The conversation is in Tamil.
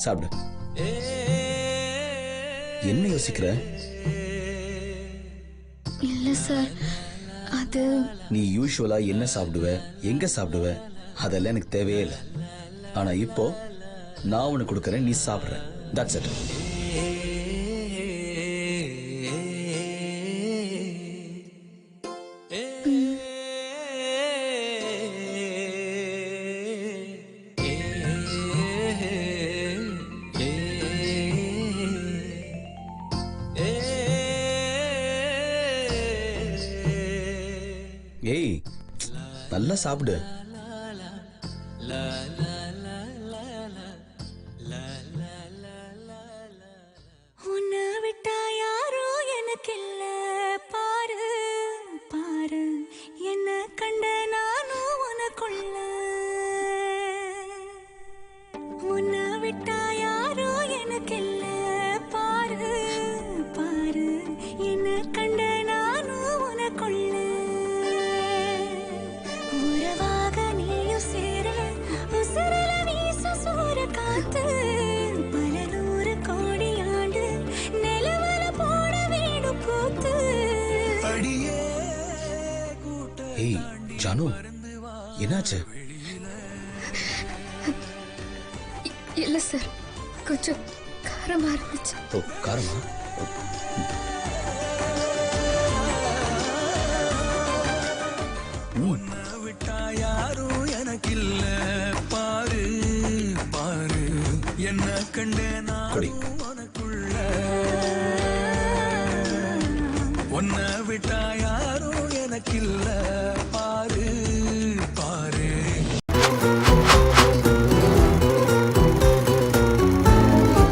சாப்பிடு. என்ன யோசிக்கிற? இல்ல சார், அது நீ யூசுவலா என்ன சாப்பிடுவ, எங்க சாப்பிடுவ, அதெல்லாம் எனக்கு தேவையே இல்லை. ஆனா இப்போ நான் உனக்கு கொடுக்கறேன், நீ சாப்பிடுற. That's it. ஏய், நல்லா சாப்பிடு. உன்னை விட்டா யாரோ எனக்கு இல்ல பாரு பாரு, என்ன கண்ட நானும் உனக்குள்ள. உன்னை விட்டா யாரோ எனக்கு இல்ல பாரு பாரு, என்ன கண்ட நானும் உனக்குள்ள. உறவாக நீயும் சேர உசரல வீச சூற காத்து, பல நூறு கோடி ஆண்டு நிலவல போட வீடு கூத்து. ஏய் ஜானு, என்னாச்சு? இல்ல சார், கொஞ்சம் காரமா இருந்துச்சு. ஓ, காரமா? விட்டா யாரும் எனக்கு இல்ல பாரு பாரு, என்ன கண்டே நான் உனக்குள்ள. உன்னை விட்டா யாரும் எனக்கு இல்ல பாரு